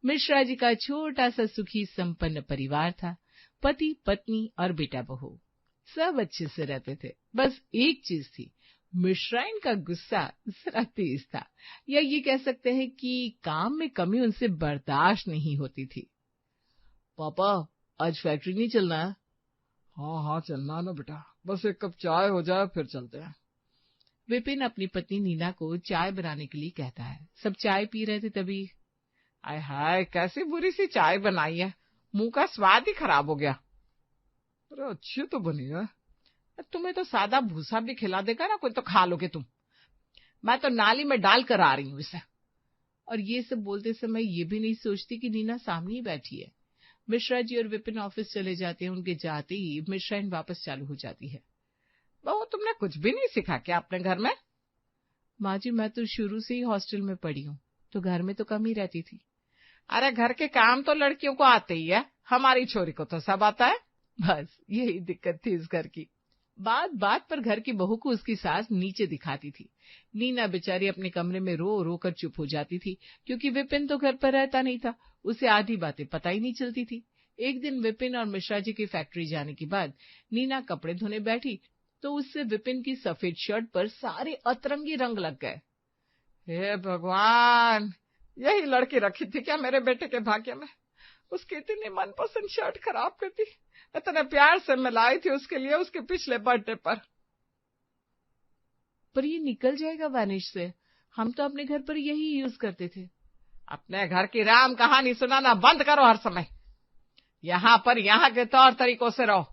मिश्रा जी का छोटा सा सुखी संपन्न परिवार था। पति, पत्नी और बेटा बहू सब अच्छे से रहते थे। बस एक चीज थी, मिश्राइन का गुस्सा जरा तेज था, या ये कह सकते हैं कि काम में कमी उनसे बर्दाश्त नहीं होती थी। पापा, आज फैक्ट्री नहीं चलना है? हाँ हाँ चलना ना बेटा, बस एक कप चाय हो जाए फिर चलते हैं। विपिन अपनी पत्नी नीना को चाय बनाने के लिए कहता है। सब चाय पी रहे थे तभी, आय हाय, कैसी बुरी सी चाय बनाई है, मुंह का स्वाद ही खराब हो गया। अरे अच्छी तो बनी है। तुम्हें तो सादा भूसा भी खिला देगा ना कोई तो खा लोगे तुम। मैं तो नाली में डाल कर आ रही हूँ इसे। और ये सब बोलते समय ये भी नहीं सोचती कि नीना सामने ही बैठी है। मिश्रा जी और विपिन ऑफिस चले जाते हैं। उनके जाते ही मिश्राइन वापस चालू हो जाती है। बहू, तुमने कुछ भी नहीं सीखा क्या अपने घर में? माँ जी, मैं तो शुरू से ही हॉस्टल में पढ़ी हूँ, तो घर में तो कम ही रहती थी। अरे घर के काम तो लड़कियों को आते ही है, हमारी छोरी को तो सब आता है। बस यही दिक्कत थी इस घर की। बात बात पर घर की बहू को उसकी सास नीचे दिखाती थी। नीना बेचारी अपने कमरे में रो रो कर चुप हो जाती थी, क्योंकि विपिन तो घर पर रहता नहीं था। उसे आधी बातें पता ही नहीं चलती थी। एक दिन विपिन और मिश्रा जी की फैक्ट्री जाने के बाद नीना कपड़े धोने बैठी तो उससे विपिन की सफेद शर्ट पर सारे अतरंगी रंग लग गए। हे भगवान, यही लड़की रखी थी क्या मेरे बेटे के भाग्य में? उसकी इतनी मनपसंद शर्ट खराब कर दी। इतने प्यार से मैं लाई थी उसके लिए उसके पिछले बर्थडे पर ये निकल जाएगा वानिश से। हम तो अपने घर पर यही यूज करते थे। अपने घर की राम कहानी सुनाना बंद करो हर समय। यहाँ पर यहाँ के तौर तरीकों से रहो।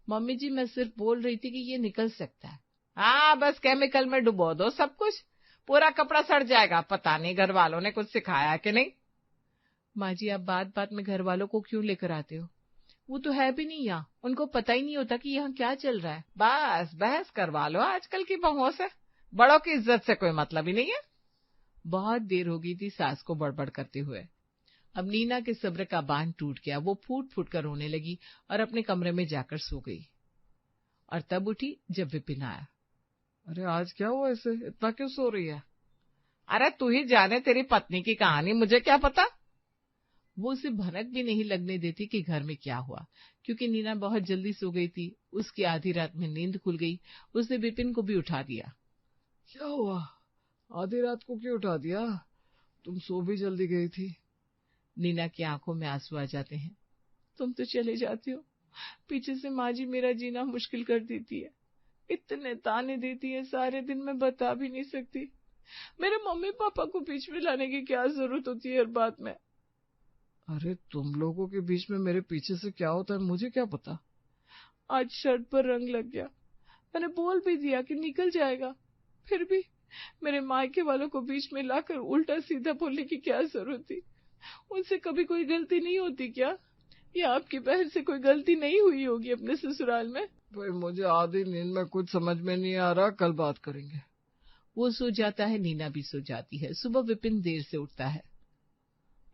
मम्मी जी, मैं सिर्फ बोल रही थी कि ये निकल सकता है। हाँ, बस केमिकल में डुबो दो सब कुछ, पूरा कपड़ा सड़ जाएगा। पता नहीं घर वालों ने कुछ सिखाया कि नहीं। माँ जी, आप बात बात में घर वालों को क्यों लेकर आते हो? वो तो है भी नहीं यहाँ, उनको पता ही नहीं होता कि यहाँ क्या चल रहा है। बस बहस करवा लो आजकल की बहुओं से, बड़ों की इज्जत से कोई मतलब ही नहीं है। बहुत देर हो गई थी सास को बड़बड़ करते हुए। अब नीना के सब्र का बांध टूट गया। वो फूट फूट कर रोने लगी और अपने कमरे में जाकर सो गई। और तब उठी जब विपिन आया। अरे आज क्या हुआ इसे, इतना क्यों सो रही है? अरे तू ही जाने तेरी पत्नी की कहानी, मुझे क्या पता। वो उसे भनक भी नहीं लगने देती कि घर में क्या हुआ, क्योंकि नीना बहुत जल्दी सो गई थी। उसकी आधी रात में नींद खुल गई। उसने विपिन को भी उठा दिया। क्या हुआ, आधी रात को क्यों उठा दिया? तुम सो भी जल्दी गई थी। नीना की आंखों में आंसू आ जाते हैं। तुम तो चले जाते हो, पीछे से माँ जी मेरा जीना मुश्किल कर देती है। इतने ताने देती है, सारे दिन मैं बता भी नहीं सकती। मेरे मम्मी पापा को बीच में लाने की क्या जरूरत होती है हर बात में। अरे तुम लोगों के बीच में मेरे पीछे से क्या होता है मुझे क्या पता। आज शर्ट पर रंग लग गया। मैंने बोल भी दिया कि निकल जाएगा, फिर भी मेरे मायके वालों को बीच में लाकर उल्टा सीधा बोलने की क्या जरूरत थी? उनसे कभी कोई गलती नहीं होती क्या? या आपकी बहन से कोई गलती नहीं हुई होगी अपने ससुराल में? भाई मुझे आधी नींद में कुछ समझ में नहीं आ रहा, कल बात करेंगे। वो सो जाता है, नीना भी सो जाती है। सुबह विपिन देर से उठता है।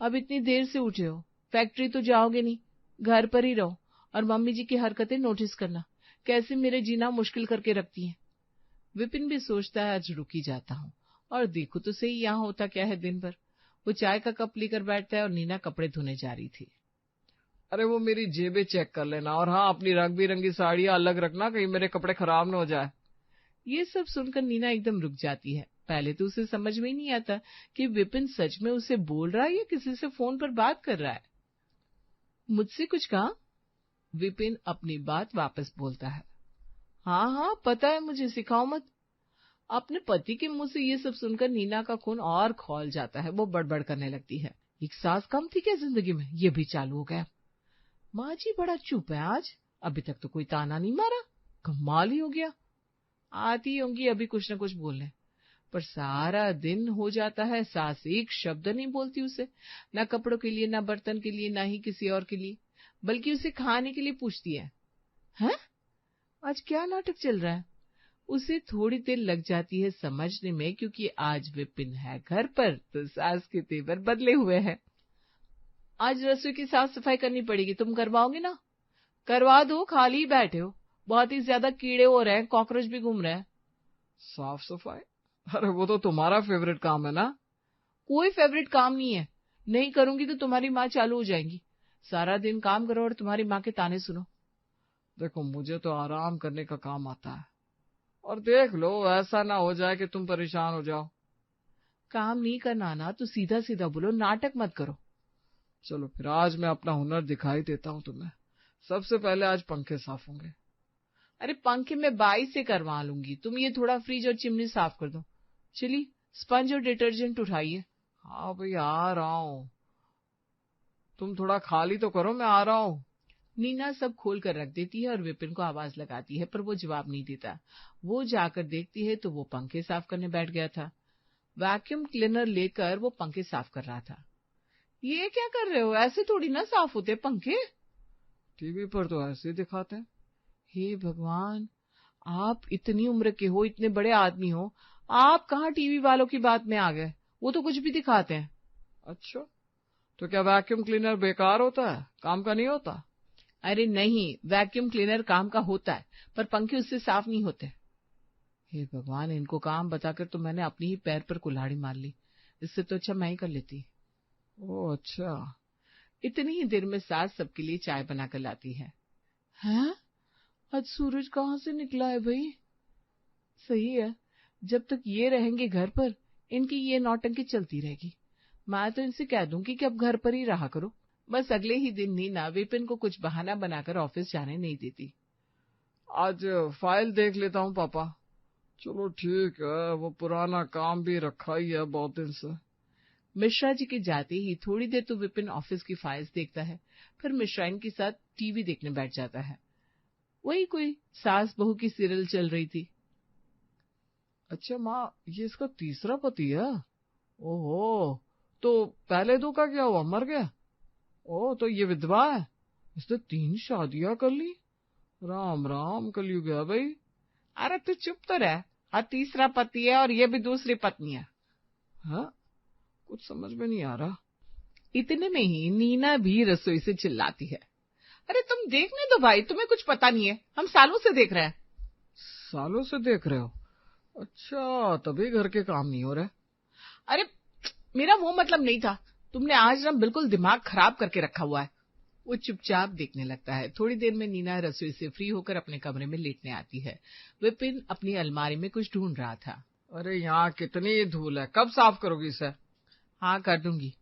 अब इतनी देर से उठे हो, फैक्ट्री तो जाओगे नहीं, घर पर ही रहो और मम्मी जी की हरकतें नोटिस करना, कैसे मेरे जीना मुश्किल करके रखती हैं। विपिन भी सोचता है आज रुक ही जाता हूँ और देखो तो सही यहाँ होता क्या है दिन भर। वो चाय का कप लेकर बैठता है और नीना कपड़े धोने जा रही थी। अरे वो मेरी जेबें चेक कर लेना, और हाँ अपनी रंग बिरंगी साड़ियां अलग रखना, कहीं मेरे कपड़े खराब न हो जाए। ये सब सुनकर नीना एकदम रुक जाती है। पहले तो उसे समझ में ही नहीं आता कि विपिन सच में उसे बोल रहा है या किसी से फोन पर बात कर रहा है। मुझसे कुछ कहा? विपिन अपनी बात वापस बोलता है। हाँ हाँ पता है मुझे, सिखाओ मत। अपने पति के मुंह से ये सब सुनकर नीना का खून और खौल जाता है। वो बड़बड़ करने लगती है। एक सास कम थी क्या जिंदगी में, ये भी चालू हो गया। माँ जी बड़ा चुप है आज, अभी तक तो कोई ताना नहीं मारा, कमाल ही हो गया। आती होंगी अभी कुछ न कुछ बोलने, पर सारा दिन हो जाता है सास एक शब्द नहीं बोलती उसे, न कपड़ों के लिए, न बर्तन के लिए, न ही किसी और के लिए, बल्कि उसे खाने के लिए पूछती है। हैं? आज क्या नाटक चल रहा है? उसे थोड़ी देर लग जाती है समझने में, क्योंकि आज विपिन है घर पर तो सास के तेवर बदले हुए हैं। आज रसोई की साफ सफाई करनी पड़ेगी, तुम करवाओगे ना? करवा दो, खाली ही बैठे हो, बहुत ही ज्यादा कीड़े हो रहे हैं, कॉकरोच भी घूम रहे हैं। साफ सफाई? अरे वो तो तुम्हारा फेवरेट काम है ना। कोई फेवरेट काम नहीं है, नहीं करूंगी तो तुम्हारी माँ चालू हो जाएंगी। सारा दिन काम करो और तुम्हारी माँ के ताने सुनो। देखो मुझे तो आराम करने का काम आता है, और देख लो ऐसा ना हो जाए कि तुम परेशान हो जाओ। काम नहीं करना आना तो सीधा सीधा बोलो, नाटक मत करो। चलो फिर आज मैं अपना हुनर दिखाई देता हूँ तुम्हें। सबसे पहले आज पंखे साफ होंगे। अरे पंखे मैं बाई से करवा लूंगी, तुम ये थोड़ा फ्रिज और चिमनी साफ कर दो। चलिए स्पंज और डिटर्जेंट उठाइए। हाँ भाई आ रहा हूँ, तुम थोड़ा खाली तो करो, मैं आ रहा हूँ। नीना सब खोल कर रख देती है और विपिन को आवाज लगाती है, पर वो जवाब नहीं देता। वो जाकर देखती है तो वो पंखे साफ करने बैठ गया था। वैक्यूम क्लीनर लेकर वो पंखे साफ कर रहा था। ये क्या कर रहे हो, ऐसे थोड़ी ना साफ होते पंखे। टीवी पर तो ऐसे ही दिखाते हैं। हे भगवान, आप इतनी उम्र के हो, इतने बड़े आदमी हो, आप कहाँ टीवी वालों की बात में आ गए। वो तो कुछ भी दिखाते हैं। अच्छा, तो क्या वैक्यूम क्लीनर बेकार होता है, काम का नहीं होता? अरे नहीं, वैक्यूम क्लीनर काम का होता है, पर पंखे उससे साफ नहीं होते। हे भगवान, इनको काम बताकर तो मैंने अपनी ही पैर पर कुल्हाड़ी मार ली। इससे तो अच्छा मैं ही कर लेती। ओह अच्छा। इतनी ही देर में सास सबके लिए चाय बनाकर लाती है। हैं? आज सूरज कहाँ से निकला है भाई? सही है, जब तक ये रहेंगे घर पर इनकी ये नौटंकी चलती रहेगी। मैं तो इनसे कह दूंगी कि अब घर पर ही रहा करो। बस अगले ही दिन नीना विपिन को कुछ बहाना बनाकर ऑफिस जाने नहीं देती। आज फाइल देख लेता हूँ पापा। चलो ठीक है, वो पुराना काम भी रखा ही है बहुत दिन से। मिश्रा जी के जाते ही थोड़ी देर तो विपिन ऑफिस की फाइल्स देखता है, फिर मिश्राइन के साथ टीवी देखने बैठ जाता है। वही कोई सास बहू की सीरियल चल रही थी। अच्छा माँ, ये इसका तीसरा पति है? ओहो, तो पहले दो का क्या हुआ, मर गया? ओह, तो ये विधवा है, इसने 3 शादियां कर ली। राम राम कलयुग है भाई। अरे तू चुप तो रह, और तीसरा पति है और ये भी दूसरी पत्नी है। हाँ, कुछ समझ में नहीं आ रहा। इतने में ही नीना भी रसोई से चिल्लाती है। अरे तुम देखने दो भाई, तुम्हें कुछ पता नहीं है, हम सालों से देख रहे हैं। सालों से देख रहे हो? अच्छा, तभी घर के काम नहीं हो रहे। अरे मेरा वो मतलब नहीं था, तुमने आज ना बिल्कुल दिमाग खराब करके रखा हुआ है। वो चुपचाप देखने लगता है। थोड़ी देर में नीना रसोई से फ्री होकर अपने कमरे में लेटने आती है। विपिन अपनी अलमारी में कुछ ढूंढ रहा था। अरे यहाँ कितनी धूल है, कब साफ करोगी इसे? हाँ कर दूंगी,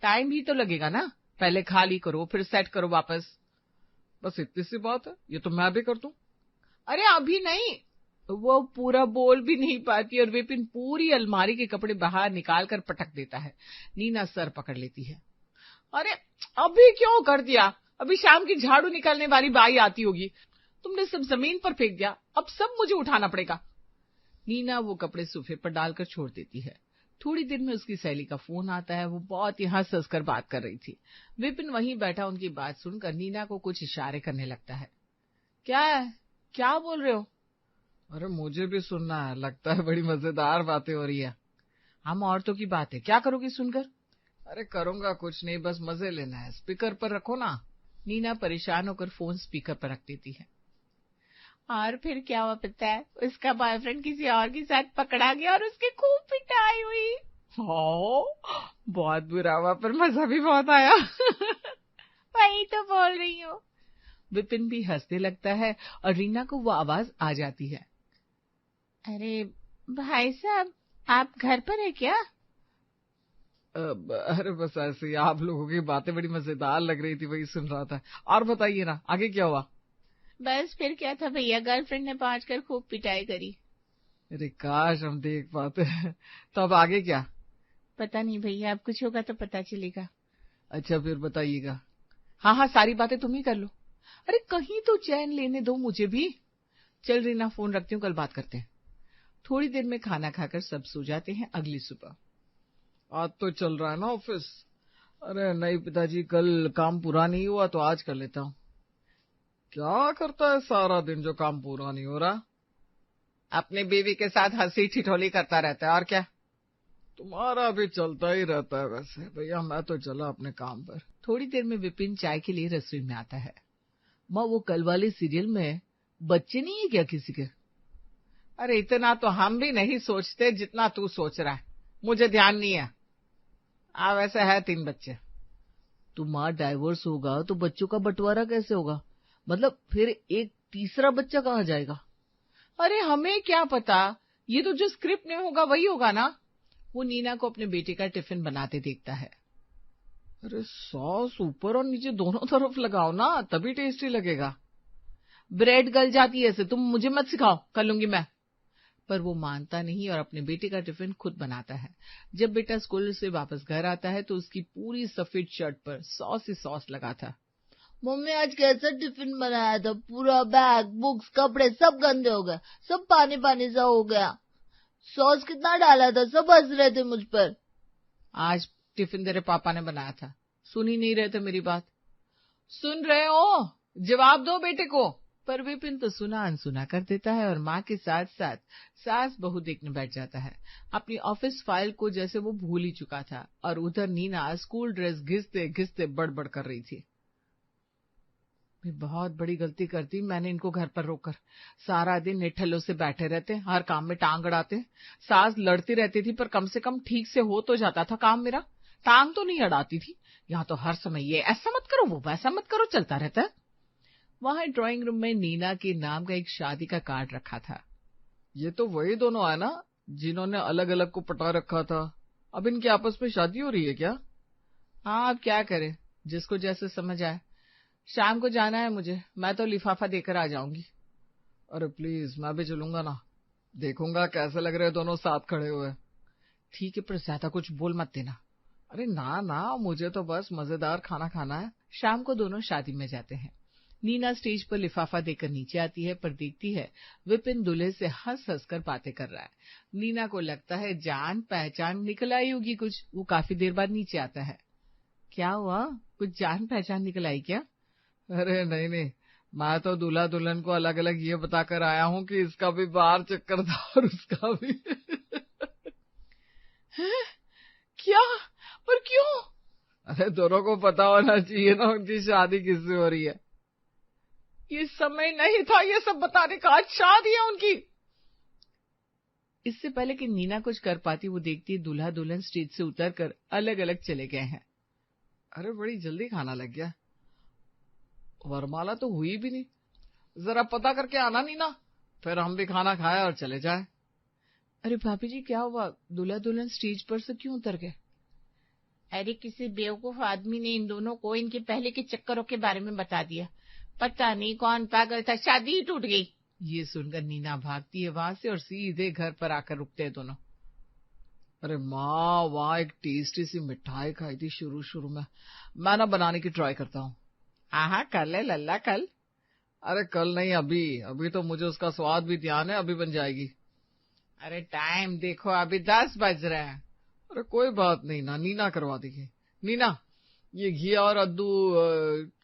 टाइम भी तो लगेगा ना, पहले खाली करो फिर सेट करो वापस। बस इतनी सी बात है, ये तो मैं भी कर दूं। अरे अभी नहीं। वो पूरा बोल भी नहीं पाती और विपिन पूरी अलमारी के कपड़े बाहर निकाल कर पटक देता है। नीना सर पकड़ लेती है। अरे अभी क्यों कर दिया, अभी शाम की झाड़ू निकालने वाली बाई आती होगी, तुमने सब जमीन पर फेंक दिया, अब सब मुझे उठाना पड़ेगा। नीना वो कपड़े सोफे पर डालकर छोड़ देती है। थोड़ी देर में उसकी सहेली का फोन आता है। वो बहुत ही हंस हंस कर बात कर रही थी। विपिन वहीं बैठा उनकी बात सुनकर नीना को कुछ इशारे करने लगता है। क्या है, क्या बोल रहे हो? अरे मुझे भी सुनना है, लगता है बड़ी मजेदार बातें हो रही है। हम औरतों की बात है, क्या करोगी सुनकर? अरे करूंगा कुछ नहीं, बस मजे लेना है। स्पीकर पर रखो ना। नीना परेशान होकर फोन स्पीकर पर रख देती है। और फिर क्या हुआ पता है, उसका बॉयफ्रेंड किसी और के साथ पकड़ा गया और उसकी खूब पिटाई हुई। बहुत बुरा हुआ, पर मजा भी बहुत आया। वही तो बोल रही हूँ। विपिन भी हंसने लगता है और रीना को वो आवाज आ जाती है। अरे भाई साहब, आप घर पर है क्या? अरे बस ऐसे ही, आप लोगों की बातें बड़ी मजेदार लग रही थी, वही सुन रहा था। और बताइए ना, आगे क्या हुआ? बस फिर क्या था भैया, गर्लफ्रेंड ने पहुंचकर खूब पिटाई करी। अरे काश हम देख पाते। तो अब आगे क्या? पता नहीं भैया, अब कुछ होगा तो पता चलेगा। अच्छा फिर बताइएगा। हाँ हाँ, सारी बातें तुम ही कर लो। अरे कहीं तो चैन लेने दो मुझे भी। चल रीना, फोन रखती हूँ, कल बात करते हैं। थोड़ी देर में खाना खाकर सब सो जाते हैं। अगली सुबह आज तो चल रहा है ना ऑफिस। अरे नहीं पिताजी, कल काम पूरा नहीं हुआ तो आज कर लेता हूँ। क्या करता है सारा दिन जो काम पूरा नहीं हो रहा? अपनी बीवी के साथ हंसी ठिठोली करता रहता है, और क्या? तुम्हारा भी चलता ही रहता है वैसे। भैया मैं तो चला अपने काम पर। थोड़ी देर में विपिन चाय के लिए रसोई में आता है। माँ, वो कल वाले सीरियल में बच्चे नहीं है क्या किसी के? अरे इतना तो हम भी नहीं सोचते जितना तू सोच रहा है, मुझे ध्यान नहीं है। वैसे है 3 बच्चे। तो माँ डाइवोर्स होगा तो बच्चों का बंटवारा कैसे होगा? मतलब फिर एक तीसरा बच्चा कहाँ जाएगा? अरे हमें क्या पता, ये तो जो स्क्रिप्ट में होगा वही होगा ना। वो नीना को अपने बेटे का टिफिन बनाते देखता है। अरे सॉस ऊपर और नीचे दोनों तरफ लगाओ ना, तभी टेस्टी लगेगा। ब्रेड गल जाती है ऐसे, तुम मुझे मत सिखाओ, कर लूंगी मैं। पर वो मानता नहीं और अपने बेटे का टिफिन खुद बनाता है। जब बेटा स्कूल से वापस घर आता है तो उसकी पूरी सफेद शर्ट पर सॉस ही सॉस लगा था। मम्मी आज कैसा टिफिन बनाया था? पूरा बैग, बुक्स, कपड़े सब गंदे हो गए, सब पानी पानी सा हो गया। सॉस कितना डाला था, सब हंस रहे थे मुझ पर। आज टिफिन तेरे पापा ने बनाया था, सुन ही नहीं रहे थे मेरी बात। सुन रहे हो, जवाब दो बेटे को। पर विपिन तो सुना अनसुना कर देता है और माँ के साथ साथ सास बहू देखने बैठ जाता है। अपनी ऑफिस फाइल को जैसे वो भूल ही चुका था और उधर नीना स्कूल ड्रेस घिसते घिसते बड़बड़ कर रही थी। मैं बहुत बड़ी गलती करती मैंने इनको घर पर रोककर। सारा दिन निठल्लों से बैठे रहते, हर काम में टांग अड़ाते। सास लड़ती रहती थी पर कम से कम ठीक से हो तो जाता था काम मेरा, टांग तो नहीं अड़ाती थी। यहाँ तो हर समय ये ऐसा मत करो, वो वैसा मत करो चलता रहता है। वहां ड्राइंग रूम में नीना के नाम का एक शादी का कार्ड रखा था। ये तो वही दोनों है ना जिन्होंने अलग अलग को पटा रखा था। अब इनकी आपस में शादी हो रही है क्या? हाँ, अब क्या करें, जिसको जैसे समझ आए। शाम को जाना है मुझे, मैं तो लिफाफा देकर आ जाऊंगी। अरे प्लीज, मैं भी चलूंगा ना, देखूंगा कैसे लग रहे दोनों साथ खड़े हुए। ठीक है, पर ज्यादा कुछ बोल मत देना। अरे ना ना, मुझे तो बस मजेदार खाना खाना है। शाम को दोनों शादी में जाते हैं। नीना स्टेज पर लिफाफा देकर नीचे आती है पर देखती है विपिन दूल्हे से हंस हंस कर बातें कर रहा है। नीना को लगता है जान पहचान निकल आई होगी कुछ। वो काफी देर बाद नीचे आता है। क्या हुआ, कुछ जान पहचान निकल आई क्या? अरे नहीं नहीं, मैं तो दूल्हा दुल्हन को अलग अलग ये बताकर आया हूँ कि इसका भी बाहर चक्कर था और उसका भी। क्या? पर क्यों? अरे दोनों को पता होना चाहिए ना उनकी शादी किससे हो रही है। ये समय नहीं था ये सब बताने का, आज शादी है उनकी। इससे पहले कि नीना कुछ कर पाती वो देखती है दूल्हा दुल्हन स्टेज से उतरकर अलग अलग चले गए हैं। अरे बड़ी जल्दी खाना लग गया, वरमाला तो हुई भी नहीं। जरा पता करके आना नीना, फिर हम भी खाना खाए और चले जाए। अरे भाभी जी क्या हुआ, दूल्हा दुल्हन स्टेज पर से क्यों उतर गए? अरे किसी बेवकूफ आदमी ने इन दोनों को इनके पहले के चक्करों के बारे में बता दिया। पता नहीं कौन पागल था, शादी ही टूट गई। ये सुनकर नीना भागती है वहां से और सीधे घर पर आकर रुकते हैं दोनों। अरे माँ, वहाँ एक टेस्टी सी मिठाई खाई थी शुरू में, मैं ना बनाने की ट्राई करता हूँ। हाँ कर ले लल्ला, कल। अरे कल नहीं, अभी तो मुझे उसका स्वाद भी ध्यान है, अभी बन जाएगी। अरे टाइम देखो, अभी 10 बज रहे हैं। अरे कोई बात नहीं ना, नीना करवा देगी। नीना, ये घी और अद्दू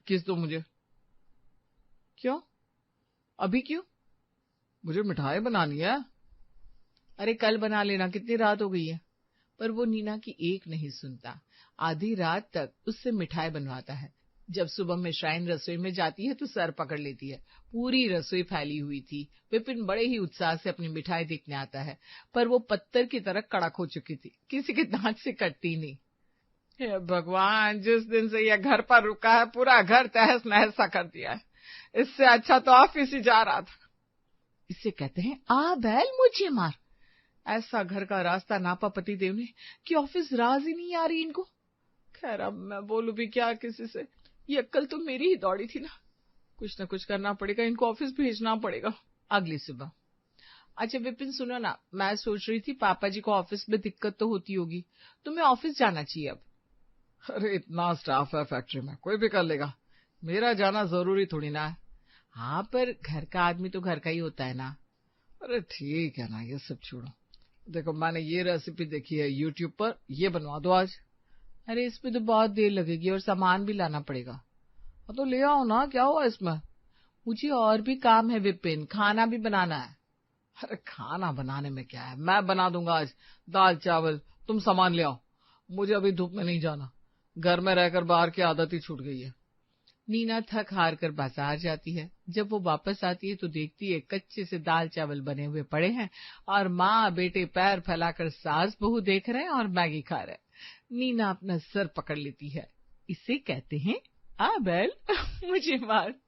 किस दो मुझे। क्यों? अभी क्यों? मुझे मिठाई बनानी है। अरे कल बना लेना, कितनी रात हो गई है। पर वो नीना की एक नहीं सुनता, आधी रात तक उससे मिठाई बनवाता है। जब सुबह में श्राइन रसोई में जाती है तो सर पकड़ लेती है। पूरी रसोई फैली हुई थी। विपिन बड़े ही उत्साह से अपनी मिठाई देखने आता है, पर वो पत्थर की तरह कड़क हो चुकी थी, किसी के दांत से कटती नहीं। हे भगवान, जिस दिन से यह घर पर रुका है पूरा घर तहस नहस सा कर दिया है। इससे अच्छा तो ऑफिस ही जा रहा था। इससे कहते हैं आ बैल मुझे मार। ऐसा घर का रास्ता नापा पति देव ने कि ऑफिस राज ही नहीं आ रही इनको। खैर अब मैं बोलूं भी क्या किसी से, ये अक्ल तो मेरी ही दौड़ी थी ना। कुछ न कुछ करना पड़ेगा, इनको ऑफिस भेजना पड़ेगा अगली सुबह। अच्छा विपिन सुनो ना, मैं सोच रही थी पापा जी को ऑफिस में दिक्कत तो होती होगी, तुम्हें ऑफिस जाना चाहिए अब। अरे इतना स्टाफ है फैक्ट्री में, कोई भी कर लेगा, मेरा जाना जरूरी थोड़ी ना है। हाँ पर घर का आदमी तो घर का ही होता है ना। अरे ठीक है ना, ये सब छोड़ो। देखो मैंने ये रेसिपी देखी है यूट्यूब पर, ये बनवा दो आज। अरे इसमें तो बहुत देर लगेगी और सामान भी लाना पड़ेगा। तो ले आओ ना, क्या हुआ इसमें। मुझे और भी काम है विपिन, खाना भी बनाना है। अरे खाना बनाने में क्या है, मैं बना दूंगा आज दाल चावल, तुम सामान ले आओ। मुझे अभी धूप में नहीं जाना, घर में रहकर बाहर की आदत ही छूट गई है। नीना थक हार कर बाजार जाती है। जब वो वापस आती है तो देखती है कच्चे से दाल चावल बने हुए पड़े हैं और माँ बेटे पैर फैलाकर सास बहू देख रहे हैं और मैगी खा रहे हैं। नीना अपना सर पकड़ लेती है। इसे कहते हैं आबेल मुझे मार।